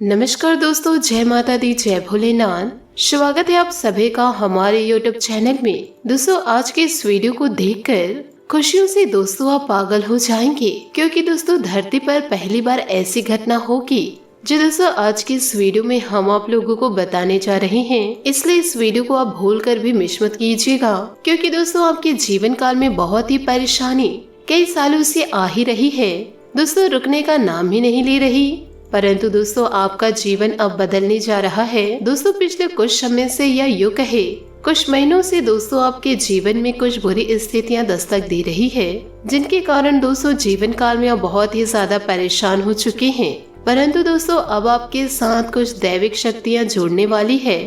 नमस्कार दोस्तों, जय माता दी, जय भोलेनाथ। स्वागत है आप सभी का हमारे YouTube चैनल में। दोस्तों, आज के इस वीडियो को देखकर खुशियों से दोस्तों आप पागल हो जाएंगे, क्योंकि दोस्तों धरती पर पहली बार ऐसी घटना होगी जो दोस्तों आज की इस वीडियो में हम आप लोगों को बताने जा रहे हैं। इसलिए इस वीडियो को आप भूल कर भी मिस मत कीजिएगा, क्योंकि दोस्तों आपके जीवन काल में बहुत ही परेशानी कई सालों से आ ही रही है। दोस्तों रुकने का नाम ही नहीं ले रही, परंतु दोस्तों आपका जीवन अब बदलने जा रहा है। दोस्तों पिछले कुछ समय से या यूं कहे कुछ महीनों से दोस्तों आपके जीवन में कुछ बुरी स्थितियां दस्तक दे रही है, जिनके कारण दोस्तों जीवन काल में आप बहुत ही ज्यादा परेशान हो चुके हैं। परंतु दोस्तों अब आपके साथ कुछ दैविक शक्तियां जुड़ने वाली है,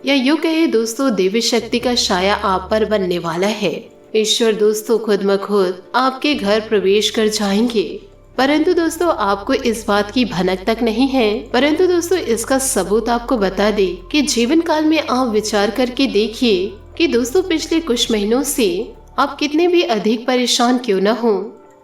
या यूं कहे दोस्तों देवी शक्ति का साया आप पर बनने वाला है। ईश्वर दोस्तों खुद ब खुद आपके घर प्रवेश कर जाएंगे। परंतु दोस्तों आपको इस बात की भनक तक नहीं है, परंतु दोस्तों इसका सबूत आपको बता दे कि जीवन काल में आप विचार करके देखिए कि दोस्तों पिछले कुछ महीनों से आप कितने भी अधिक परेशान क्यों न हो,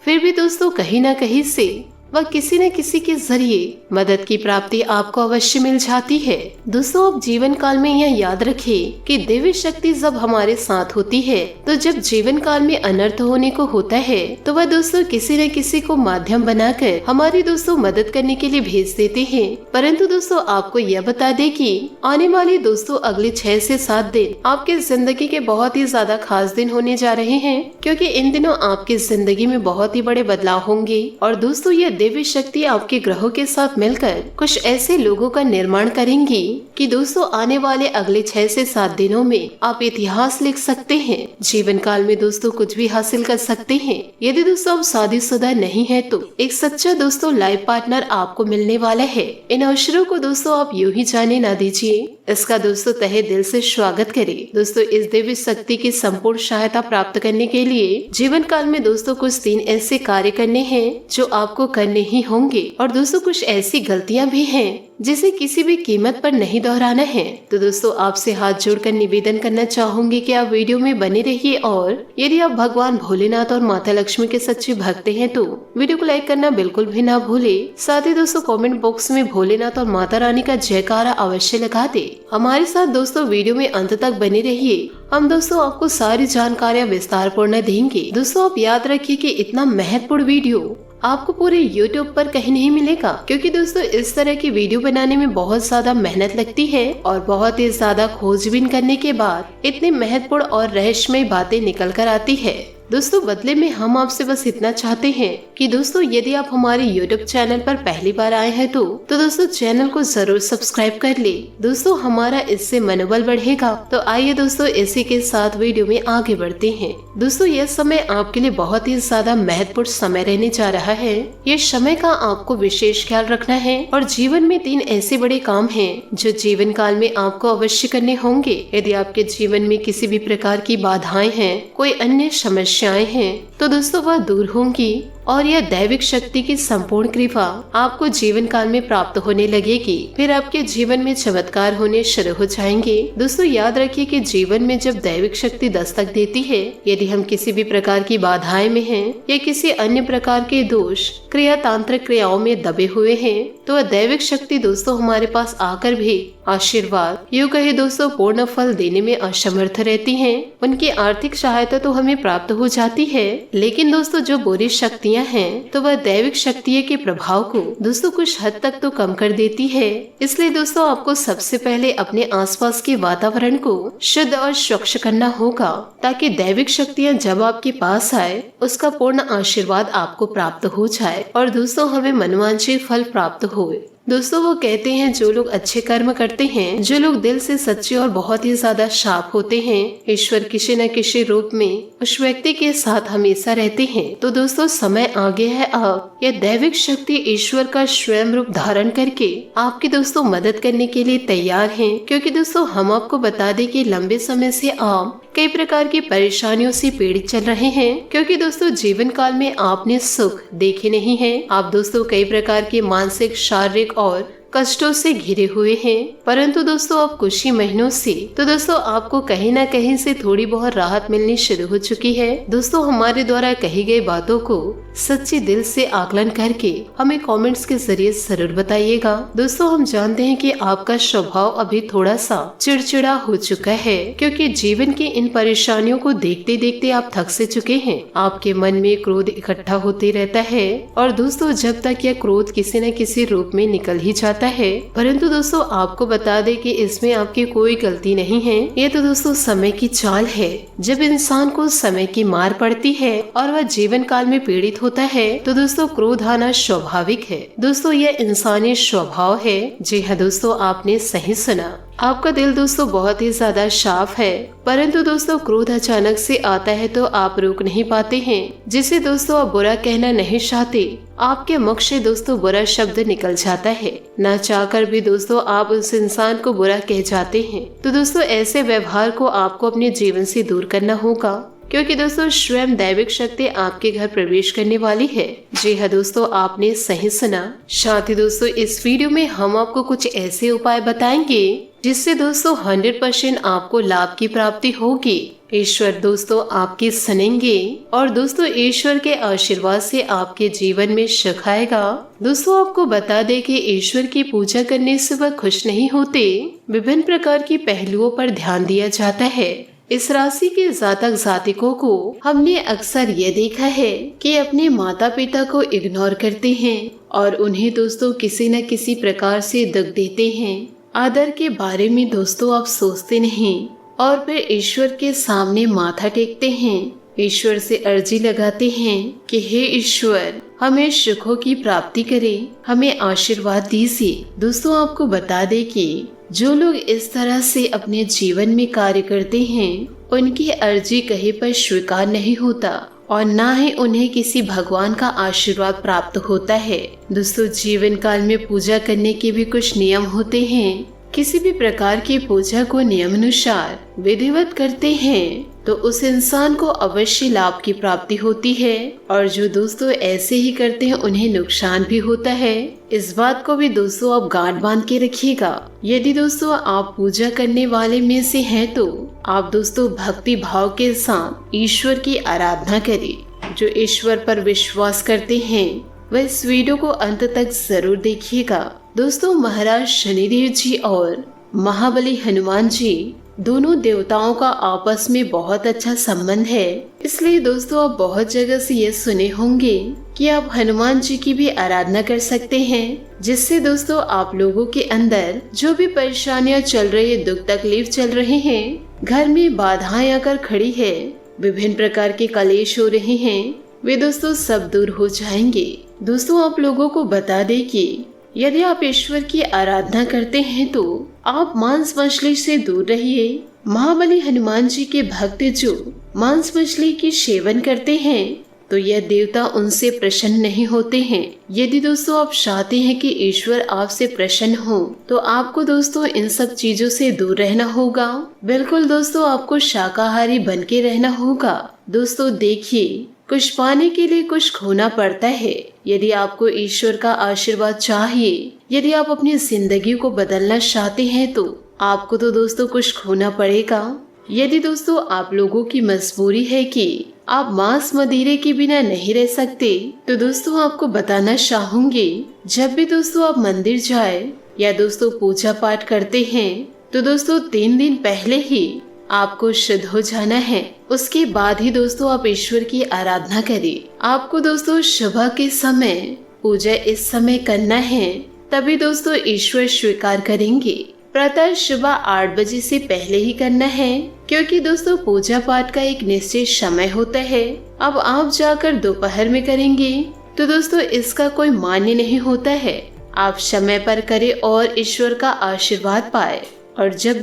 फिर भी दोस्तों कहीं न कहीं से वह किसी न किसी के जरिए मदद की प्राप्ति आपको अवश्य मिल जाती है। दोस्तों आप जीवन काल में यह याद रखिए कि देवी शक्ति जब हमारे साथ होती है, तो जब जीवन काल में अनर्थ होने को होता है तो वह दोस्तों किसी न किसी को माध्यम बनाकर हमारी दोस्तों मदद करने के लिए भेज देते हैं। परंतु दोस्तों आपको यह बता दे कि आने वाले दोस्तों अगले 6 से 7 दिन आपके जिंदगी के बहुत ही ज्यादा खास दिन होने जा रहे हैं, क्योंकि इन दिनों आपकी जिंदगी में बहुत ही बड़े बदलाव होंगे। और दोस्तों यह देवी शक्ति आपके ग्रहों के साथ मिलकर कुछ ऐसे लोगों का निर्माण करेंगी कि दोस्तों आने वाले अगले 6 से 7 दिनों में आप इतिहास लिख सकते हैं। जीवन काल में दोस्तों कुछ भी हासिल कर सकते हैं। यदि दोस्तों आप शादीशुदा नहीं है तो एक सच्चा दोस्तों लाइफ पार्टनर आपको मिलने वाला है। इन अवसरों को दोस्तों आप यूं ही जाने ना दीजिए, इसका दोस्तों तहे दिल से स्वागत करें। दोस्तों इस देवी शक्ति की संपूर्ण सहायता प्राप्त करने के लिए जीवन काल में दोस्तों कुछ 3 ऐसे कार्य करने हैं जो आपको करने ही होंगे। और दोस्तों कुछ ऐसी गलतियां भी हैं जिसे किसी भी कीमत पर नहीं दोहराना है। तो दोस्तों आपसे हाथ जोड़कर निवेदन करना चाहूंगी कि आप वीडियो में बने रहिए, और यदि आप भगवान भोलेनाथ और माता लक्ष्मी के सच्चे भक्त हैं तो वीडियो को लाइक करना बिल्कुल भी ना भूले। साथ ही दोस्तों कमेंट बॉक्स में भोलेनाथ और माता रानी का जयकारा अवश्य लगा दे। हमारे साथ दोस्तों वीडियो में अंत तक बने रहिए, हम दोस्तों आपको सारी जानकारियाँ विस्तार पूर्ण देंगे। दोस्तों आप याद रखिए कि इतना महत्वपूर्ण वीडियो आपको पूरे YouTube पर कहीं नहीं मिलेगा, क्योंकि दोस्तों इस तरह की वीडियो बनाने में बहुत ज्यादा मेहनत लगती है और बहुत ही ज्यादा खोजबीन करने के बाद इतनी महत्वपूर्ण और रहस्यमय बातें निकल कर आती है। दोस्तों बदले में हम आपसे बस इतना चाहते हैं कि दोस्तों यदि आप हमारे YouTube चैनल पर पहली बार आए हैं तो दोस्तों चैनल को जरूर सब्सक्राइब कर ले। दोस्तों हमारा इससे मनोबल बढ़ेगा। तो आइए दोस्तों इसी के साथ वीडियो में आगे बढ़ते हैं। दोस्तों यह समय आपके लिए बहुत ही ज्यादा महत्वपूर्ण समय रहने जा रहा है। ये समय का आपको विशेष ख्याल रखना है, और जीवन में 3 ऐसे बड़े काम हैं जो जीवन काल में आपको अवश्य करने होंगे। यदि आपके जीवन में किसी भी प्रकार की बाधाएं हैं, कोई अन्य समस्याएं हैं, तो दोस्तों वह दूर होंगी और यह दैविक शक्ति की संपूर्ण कृपा आपको जीवन काल में प्राप्त होने लगेगी। फिर आपके जीवन में चमत्कार होने शुरू हो जाएंगे। दोस्तों याद रखिए कि जीवन में जब दैविक शक्ति दस्तक देती है, यदि हम किसी भी प्रकार की बाधाएं में हैं या किसी अन्य प्रकार के दोष क्रिया तांत्रिक क्रियाओं में दबे हुए हैं, तो वह दैविक शक्ति दोस्तों हमारे पास आकर भी आशीर्वाद यूं कहे दोस्तों पूर्ण फल देने में असमर्थ रहती हैं। उनकी आर्थिक सहायता तो हमें प्राप्त हो जाती है, लेकिन दोस्तों जो बुरी शक्तियां हैं तो वह दैविक शक्तियों के प्रभाव को दोस्तों कुछ हद तक तो कम कर देती है। इसलिए दोस्तों आपको सबसे पहले अपने आसपास के वातावरण को शुद्ध और स्वच्छ करना होगा, ताकि दैविक शक्तियां जब आपके पास आए उसका पूर्ण आशीर्वाद आपको प्राप्त हो जाए और दोस्तों हमें मनोवांछित फल प्राप्त हो। दोस्तों वो कहते हैं जो लोग अच्छे कर्म करते हैं, जो लोग दिल से सच्चे और बहुत ही ज्यादा साफ होते हैं, ईश्वर किसी न किसी रूप में उस व्यक्ति के साथ हमेशा रहते हैं। तो दोस्तों समय आ गया है अब यह दैविक शक्ति ईश्वर का स्वयं रूप धारण करके आपकी दोस्तों मदद करने के लिए तैयार हैं। क्योंकि दोस्तों हम आपको बता दें कि लंबे समय से आप कई प्रकार की परेशानियों से पीड़ित चल रहे हैं, क्योंकि दोस्तों जीवन काल में आपने सुख देखे नहीं है। आप दोस्तों कई प्रकार के मानसिक, शारीरिक और कष्टों से घिरे हुए हैं, परंतु दोस्तों अब कुछ ही महीनों से तो दोस्तों आपको कहीं ना कहीं से थोड़ी बहुत राहत मिलनी शुरू हो चुकी है। दोस्तों हमारे द्वारा कही गई बातों को सच्चे दिल से आकलन करके हमें कमेंट्स के जरिए जरूर बताइएगा। दोस्तों हम जानते हैं कि आपका स्वभाव अभी थोड़ा सा चिड़चिड़ा हो चुका है, क्योंकि जीवन की इन परेशानियों को देखते देखते आप थक से चुके हैं। आपके मन में क्रोध इकट्ठा होते रहता है और दोस्तों जब तक यह क्रोध किसी न किसी रूप में निकल ही जाता है, परंतु दोस्तों आपको बता दे कि इसमें आपकी कोई गलती नहीं है। ये तो दोस्तों समय की चाल है। जब इंसान को समय की मार पड़ती है और वह जीवन काल में पीड़ित होता है तो दोस्तों क्रोध आना स्वाभाविक है। दोस्तों यह इंसानी स्वभाव है। जी हाँ दोस्तों, आपने सही सुना। आपका दिल दोस्तों बहुत ही ज्यादा साफ है, परंतु दोस्तों क्रोध अचानक से आता है तो आप रोक नहीं पाते हैं, जिसे दोस्तों आप बुरा कहना नहीं चाहते। आपके मुख से दोस्तों बुरा शब्द निकल जाता है, ना चाहकर भी दोस्तों आप उस इंसान को बुरा कह जाते हैं। तो दोस्तों ऐसे व्यवहार को आपको अपने जीवन से दूर करना होगा, क्योंकि दोस्तों स्वयं दैविक शक्ति आपके घर प्रवेश करने वाली है। जी हाँ दोस्तों, आपने सही सुना। साथ ही दोस्तों इस वीडियो में हम आपको कुछ ऐसे उपाय बताएंगे जिससे दोस्तों 100% आपको लाभ की प्राप्ति होगी। ईश्वर दोस्तों आपकी सुनेंगे और दोस्तों ईश्वर के आशीर्वाद से आपके जीवन में सुख आएगा। दोस्तों आपको बता दें कि ईश्वर की पूजा करने से वह खुश नहीं होते। विभिन्न प्रकार की पहलुओं पर ध्यान दिया जाता है। इस राशि के जातक जातिकों को हमने अक्सर ये देखा है कि अपने माता पिता को इग्नोर करते हैं और उन्हें दोस्तों किसी न किसी प्रकार से दुख देते हैं। आदर के बारे में दोस्तों आप सोचते नहीं और फिर ईश्वर के सामने माथा टेकते हैं। ईश्वर से अर्जी लगाते हैं कि हे ईश्वर हमें सुखों की प्राप्ति करें, हमें आशीर्वाद दीजिए। दोस्तों आपको बता दें कि जो लोग इस तरह से अपने जीवन में कार्य करते हैं उनकी अर्जी कहीं पर स्वीकार नहीं होता और ना ही उन्हें किसी भगवान का आशीर्वाद प्राप्त होता है। दोस्तों जीवन काल में पूजा करने के भी कुछ नियम होते हैं। किसी भी प्रकार की पूजा को नियमानुसार विधिवत करते हैं तो उस इंसान को अवश्य लाभ की प्राप्ति होती है, और जो दोस्तों ऐसे ही करते हैं उन्हें नुकसान भी होता है। इस बात को भी दोस्तों आप गांठ बांध के रखिएगा। यदि दोस्तों आप पूजा करने वाले में से हैं तो आप दोस्तों भक्ति भाव के साथ ईश्वर की आराधना करें। जो ईश्वर पर विश्वास करते हैं वह इस वीडियो को अंत तक जरूर देखिएगा। दोस्तों महाराज शनिदेव जी और महाबली हनुमान जी दोनों देवताओं का आपस में बहुत अच्छा संबंध है, इसलिए दोस्तों आप बहुत जगह से ये सुने होंगे कि आप हनुमान जी की भी आराधना कर सकते हैं, जिससे दोस्तों आप लोगों के अंदर जो भी परेशानियां चल रही है, दुख तकलीफ चल रहे हैं, घर में बाधाएं आकर खड़ी है, विभिन्न प्रकार के कलेश हो रहे हैं, वे दोस्तों सब दूर हो जाएंगे। दोस्तों आप लोगों को बता दें कि यदि आप ईश्वर की आराधना करते हैं तो आप मांस मछली से दूर रहिए। महाबली हनुमान जी के भक्त जो मांस मछली की सेवन करते हैं तो यह देवता उनसे प्रसन्न नहीं होते हैं। यदि दोस्तों आप चाहते हैं कि ईश्वर आपसे प्रसन्न हो तो आपको दोस्तों इन सब चीजों से दूर रहना होगा। बिल्कुल दोस्तों आपको शाकाहारी बन के रहना होगा। दोस्तों देखिए, कुछ पाने के लिए कुछ खोना पड़ता है। यदि आपको ईश्वर का आशीर्वाद चाहिए, यदि आप अपनी जिंदगी को बदलना चाहते हैं तो आपको तो दोस्तों कुछ खोना पड़ेगा। यदि दोस्तों आप लोगों की मजबूरी है कि आप मांस मदिरे के बिना नहीं रह सकते तो दोस्तों आपको बताना चाहूंगी, जब भी दोस्तों आप मंदिर जाए या दोस्तों पूजा पाठ करते हैं तो दोस्तों 3 दिन पहले ही आपको शुद्ध हो जाना है। उसके बाद ही दोस्तों आप ईश्वर की आराधना करें। आपको दोस्तों सुबह के समय पूजा इस समय करना है, तभी दोस्तों ईश्वर स्वीकार करेंगे। प्रातः सुबह 8 बजे से पहले ही करना है, क्योंकि दोस्तों पूजा पाठ का एक निश्चित समय होता है। अब आप जाकर दोपहर में करेंगे तो दोस्तों इसका कोई मान्य नहीं होता है। आप समय पर करें और ईश्वर का आशीर्वाद पाए। और जब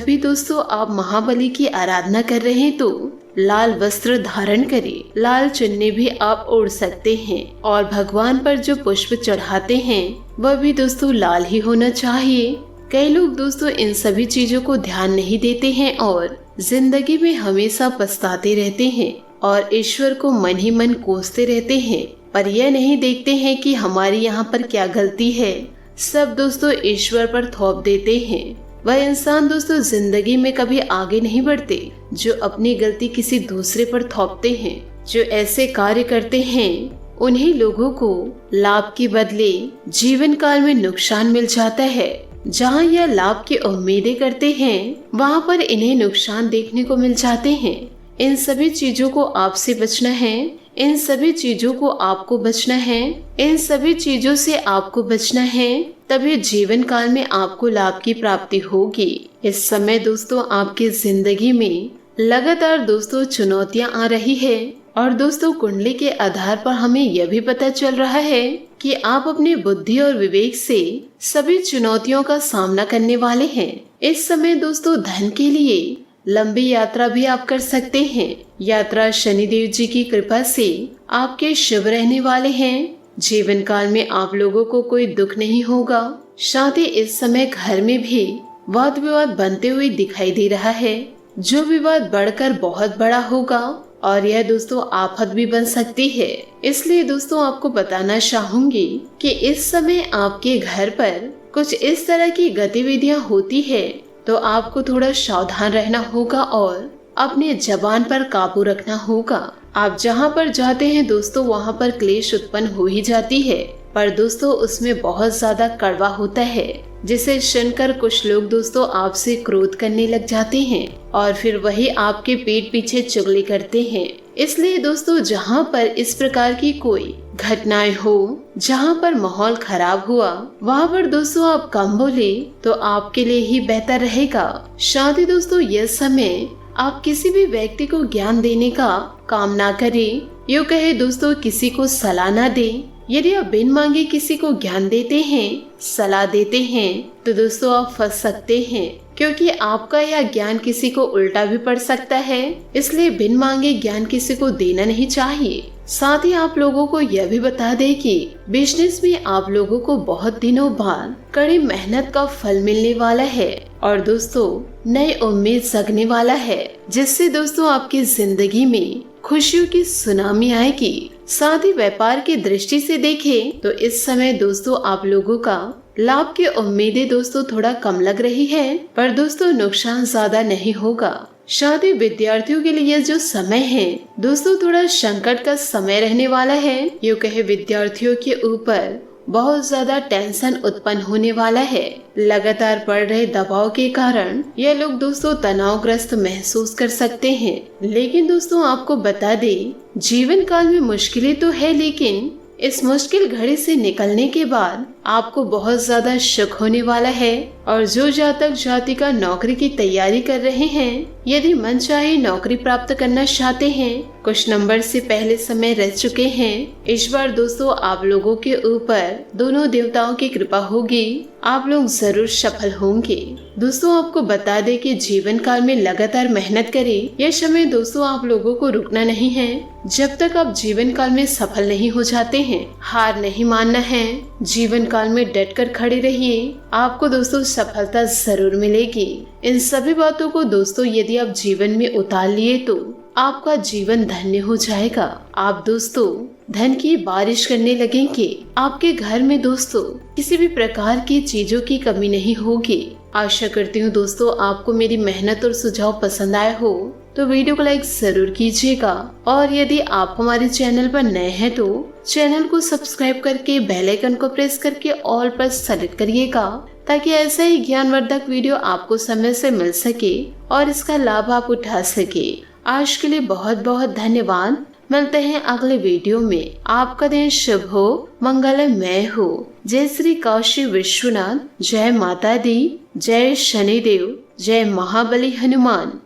भी दोस्तों आप महाबली की आराधना कर रहे हैं तो लाल वस्त्र धारण करें। लाल चुन्नी भी आप ओढ़ सकते हैं और भगवान पर जो पुष्प चढ़ाते हैं वह भी दोस्तों लाल ही होना चाहिए। कई लोग दोस्तों इन सभी चीजों को ध्यान नहीं देते हैं और जिंदगी में हमेशा पछताते रहते हैं और ईश्वर को मन ही मन कोसते रहते हैं। पर यह नहीं देखते हैं कि हमारी यहाँ पर क्या गलती है। सब दोस्तों ईश्वर पर थोप देते हैं। वह इंसान दोस्तों जिंदगी में कभी आगे नहीं बढ़ते जो अपनी गलती किसी दूसरे पर थोपते हैं। जो ऐसे कार्य करते हैं उन्हीं लोगों को लाभ के बदले जीवन काल में नुकसान मिल जाता है। जहाँ यह लाभ की उम्मीदें करते हैं वहाँ पर इन्हें नुकसान देखने को मिल जाते हैं। इन सभी चीजों को आपसे बचना है। इन सभी चीजों को आपको बचना है। इन सभी चीजों से आपको बचना है, तभी जीवन काल में आपको लाभ की प्राप्ति होगी। इस समय दोस्तों आपकी जिंदगी में लगातार दोस्तों चुनौतियां आ रही है और दोस्तों कुंडली के आधार पर हमें यह भी पता चल रहा है कि आप अपनी बुद्धि और विवेक से सभी चुनौतियों का सामना करने वाले हैं। इस समय दोस्तों धन के लिए लंबी यात्रा भी आप कर सकते हैं। यात्रा शनिदेव जी की कृपा से आपके शुभ रहने वाले हैं। जीवन काल में आप लोगों को कोई दुख नहीं होगा। शादी इस समय घर में भी वाद विवाद बनते हुए दिखाई दे रहा है, जो विवाद बढ़कर बहुत बड़ा होगा और यह दोस्तों आफत भी बन सकती है। इसलिए दोस्तों आपको बताना चाहूंगी कि इस समय आपके घर पर कुछ इस तरह की गतिविधियां होती है, तो आपको थोड़ा सावधान रहना होगा और अपने जबान पर काबू रखना होगा। आप जहाँ पर जाते हैं दोस्तों वहाँ पर क्लेश उत्पन्न हो ही जाती है, पर दोस्तों उसमें बहुत ज्यादा कड़वा होता है, जिसे सुनकर कुछ लोग दोस्तों आपसे क्रोध करने लग जाते हैं और फिर वही आपके पीठ पीछे चुगली करते हैं। इसलिए दोस्तों जहाँ पर इस प्रकार की कोई घटनाएं हो, जहाँ पर माहौल खराब हुआ, वहाँ पर दोस्तों आप कम बोले तो आपके लिए ही बेहतर रहेगा। शादी दोस्तों यह समय आप किसी भी व्यक्ति को ज्ञान देने का काम ना करें, यूँ कहे दोस्तों किसी को सलाह ना दें। यदि आप बिन मांगे किसी को ज्ञान देते हैं, सलाह देते हैं, तो दोस्तों आप फंस सकते हैं, क्योंकि आपका यह ज्ञान किसी को उल्टा भी पड़ सकता है। इसलिए बिन मांगे ज्ञान किसी को देना नहीं चाहिए। साथ ही आप लोगों को यह भी बता दें कि बिजनेस में आप लोगों को बहुत दिनों बाद कड़ी मेहनत का फल मिलने वाला है और दोस्तों नई उम्मीद जगने वाला है, जिससे दोस्तों आपकी जिंदगी में खुशियों की सुनामी आएगी। साथ ही व्यापार की दृष्टि से देखें तो इस समय दोस्तों आप लोगों का लाभ की उम्मीदें दोस्तों थोड़ा कम लग रही है, पर दोस्तों नुकसान ज्यादा नहीं होगा। शादी विद्यार्थियों के लिए जो समय है दोस्तों थोड़ा संकट का समय रहने वाला है। यूँ कहे विद्यार्थियों के ऊपर बहुत ज्यादा टेंशन उत्पन्न होने वाला है। लगातार बढ़ रहे दबाव के कारण ये लोग दोस्तों तनावग्रस्त महसूस कर सकते हैं। लेकिन दोस्तों आपको बता दें, जीवन काल में मुश्किलें तो है, लेकिन इस मुश्किल घड़ी से निकलने के बाद आपको बहुत ज्यादा सुख होने वाला है। और जो जातक जातिका नौकरी की तैयारी कर रहे हैं, यदि मन चाहे नौकरी प्राप्त करना चाहते हैं, कुछ नंबर से पहले समय रह चुके हैं, इस बार दोस्तों आप लोगों के ऊपर दोनों देवताओं की कृपा होगी। आप लोग जरूर सफल होंगे। दोस्तों आपको बता दें कि जीवन काल में लगातार मेहनत करें। यह समय दोस्तों आप लोगों को रुकना नहीं है। जब तक आप जीवन काल में सफल नहीं हो जाते हैं, हार नहीं मानना है। जीवन काल में डट कर खड़े रहिए, आपको दोस्तों सफलता जरूर मिलेगी। इन सभी बातों को दोस्तों यदि आप जीवन में उतार लिए तो आपका जीवन धन्य हो जाएगा। आप दोस्तों धन की बारिश करने लगेंगे। आपके घर में दोस्तों किसी भी प्रकार की चीजों की कमी नहीं होगी। आशा करती हूँ दोस्तों आपको मेरी मेहनत और सुझाव पसंद आए हो, तो वीडियो को लाइक जरूर कीजिएगा। और यदि आप हमारे चैनल पर नए हैं तो चैनल को सब्सक्राइब करके बेल आइकन को प्रेस करके ऑल पर सेलेक्ट करिएगा, ताकि ऐसा ही ज्ञानवर्धक वीडियो आपको समय से मिल सके और इसका लाभ आप उठा सके। आज के लिए बहुत बहुत धन्यवाद। मिलते हैं अगले वीडियो में। आपका दिन शुभ हो, मंगलमय हो। जय श्री काशी विश्वनाथ। जय माता दी। जय शनिदेव। जय महाबली हनुमान।